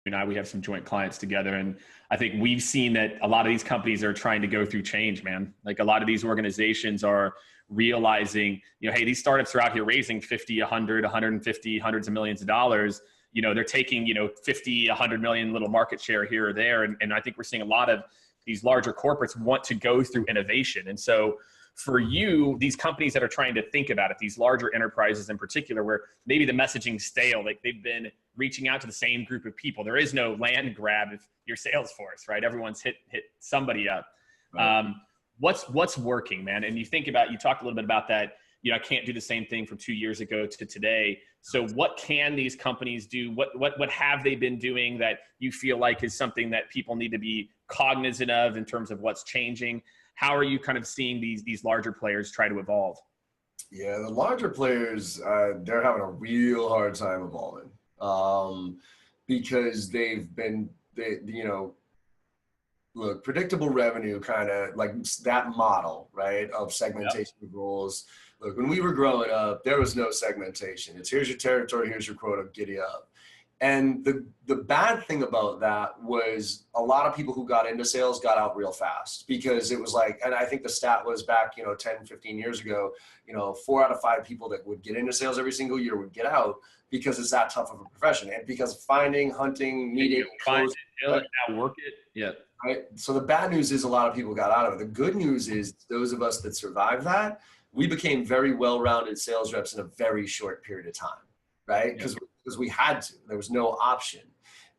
and I, we have some joint clients together. And I think we've seen that a lot of these companies are trying to go through change, man. Like a lot of these organizations are realizing, hey, these startups are out here raising 50, 100, 150, hundreds of millions of dollars. They're taking, 50, 100 million little market share here or there. And I think we're seeing a lot of these larger corporates want to go through innovation. And so for you, these companies that are trying to think about it, these larger enterprises in particular, where maybe the messaging's stale, like they've been reaching out to the same group of people. There is no land grab if you're Salesforce, right? Everyone's hit somebody up. Right. What's working, man? And you talked a little bit about that, I can't do the same thing from 2 years ago to today. So what can these companies do? What have they been doing that you feel like is something that people need to be cognizant of in terms of what's changing? How are you kind of seeing these larger players try to evolve? Yeah, the larger players, they're having a real hard time evolving because look, predictable revenue, kind of like that model, right, of segmentation of roles. Look, when we were growing up, there was no segmentation. It's here's your territory, here's your quota, giddy up. And the bad thing about that was a lot of people who got into sales got out real fast because it was like, and I think the stat was back, 10, 15 years ago, 4 out of 5 people that would get into sales every single year would get out because it's that tough of a profession. And because finding, hunting, meeting, closing, work it. Yeah. Right. So the bad news is a lot of people got out of it. The good news is those of us that survived that, we became very well-rounded sales reps in a very short period of time, right? Because we had to. There was no option.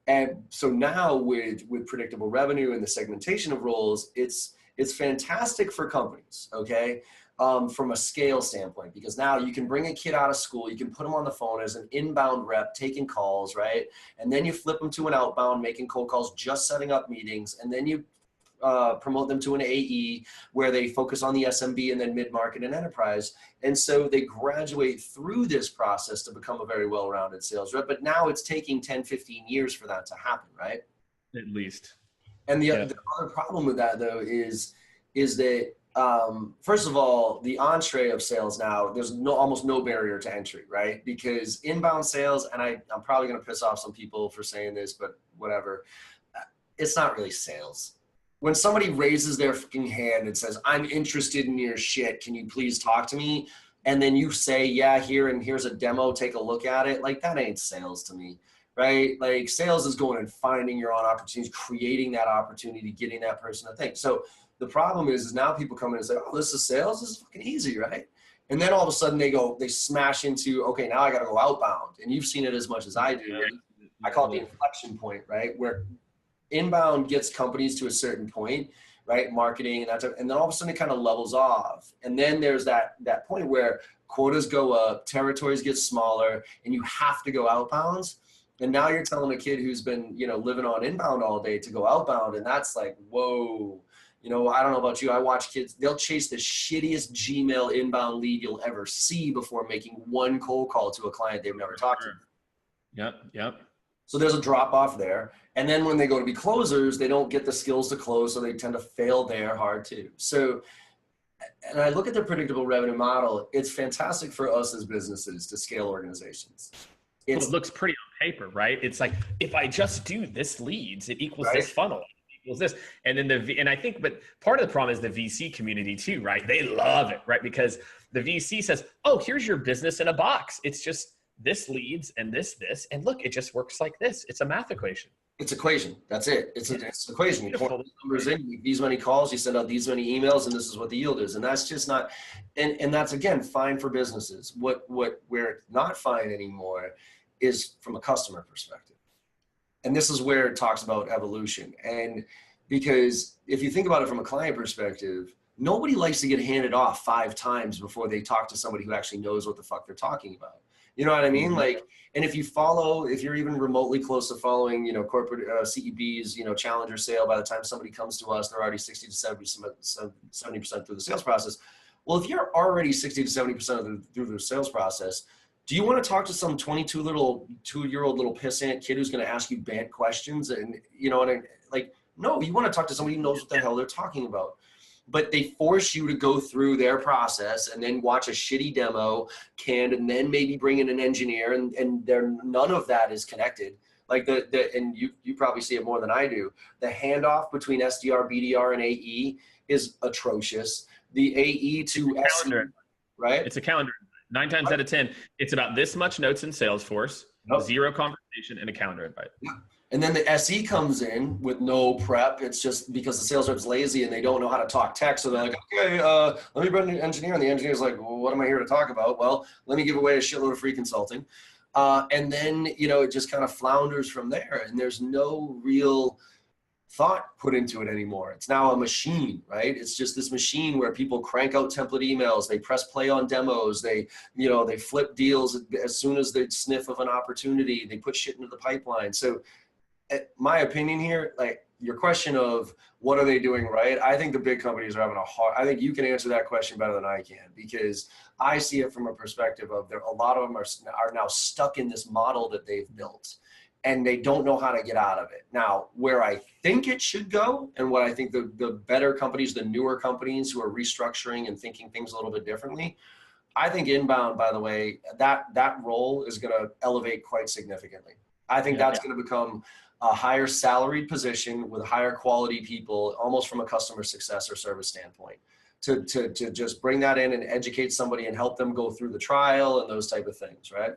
And so now with predictable revenue and the segmentation of roles, it's fantastic for companies, okay, from a scale standpoint, because now you can bring a kid out of school, you can put them on the phone as an inbound rep taking calls, right? And then you flip them to an outbound making cold calls, just setting up meetings, and then you promote them to an AE where they focus on the SMB and then mid-market and enterprise. And so they graduate through this process to become a very well-rounded sales rep. But now it's taking 10, 15 years for that to happen, right? At least. And the other problem with that, though, is that, first of all, the entree of sales now, there's almost no barrier to entry, right? Because inbound sales, and I'm probably going to piss off some people for saying this, but whatever, it's not really sales. When somebody raises their fucking hand and says, I'm interested in your shit, can you please talk to me? And then you say, yeah, here's a demo, take a look at it. Like, that ain't sales to me, right? Like, sales is going and finding your own opportunities, creating that opportunity, getting that person to think. So the problem is now people come in and say, oh, this is sales? This is fucking easy, right? And then all of a sudden they smash into, okay, now I got to go outbound. And you've seen it as much as I do. I call it the inflection point, right? Where inbound gets companies to a certain point, right? Marketing and that type, and then all of a sudden it kind of levels off. And then there's that point where quotas go up, territories get smaller, and you have to go outbounds. And now you're telling a kid who's been, living on inbound all day to go outbound. And that's like, whoa, I don't know about you. I watch kids, they'll chase the shittiest Gmail inbound lead you'll ever see before making one cold call to a client they've never talked to. Yep. So there's a drop off there. And then when they go to be closers, they don't get the skills to close. So they tend to fail there hard too. So, and I look at the predictable revenue model, it's fantastic for us as businesses to scale organizations. It looks pretty on paper, right? It's like, if I just do this leads, it equals this funnel. It equals this. And then and I think, but part of the problem is the VC community too, right? They love it, right? Because the VC says, oh, here's your business in a box. It's just this leads and this, and look, it just works like this. It's a math equation. It's equation. That's it. It's an equation. You put numbers in, you make these many calls, you send out these many emails, and this is what the yield is. And that's just not, and that's, again, fine for businesses. What we're not fine anymore is from a customer perspective. And this is where it talks about evolution. And because if you think about it from a client perspective, nobody likes to get handed off 5 times before they talk to somebody who actually knows what the fuck they're talking about. You know what I mean? Like, and if you're even remotely close to following, corporate CEB's, challenger sale, by the time somebody comes to us, they're already 60 to 70% through the sales process. Well, if you're already 60 to 70% through the sales process, do you want to talk to some 22-year-old little pissant kid who's going to ask you bad questions? And, no, you want to talk to somebody who knows what the hell they're talking about. But they force you to go through their process and then watch a shitty demo, and then maybe bring in an engineer, and none of that is connected. Like and you probably see it more than I do. The handoff between SDR, BDR, and AE is atrocious. The AE to SE, right? It's a calendar. 9 times out of 10, it's about this much notes in Salesforce, zero conversation, and a calendar invite. Yeah. And then the SE comes in with no prep. It's just because the sales rep's lazy and they don't know how to talk tech. So they're like, okay, let me bring an engineer. And the engineer's like, well, what am I here to talk about? Well, let me give away a shitload of free consulting. And then, it just kind of flounders from there. And there's no real thought put into it anymore. It's now a machine, right? It's just this machine where people crank out template emails, they press play on demos, they flip deals as soon as they sniff of an opportunity, they put shit into the pipeline. So my opinion here, like your question of what are they doing right? I think the big companies are having I think you can answer that question better than I can, because I see it from a perspective of a lot of them are now stuck in this model that they've built and they don't know how to get out of it. Now, where I think it should go and what I think the better companies, the newer companies who are restructuring and thinking things a little bit differently, I think inbound, by the way, that role is going to elevate quite significantly. I think that's going to become a higher salaried position with higher quality people, almost from a customer success or service standpoint, to just bring that in and educate somebody and help them go through the trial and those type of things, right?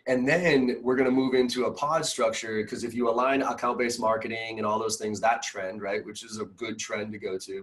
And then we're going to move into a pod structure, because if you align account-based marketing and all those things, that trend, right, which is a good trend to go to,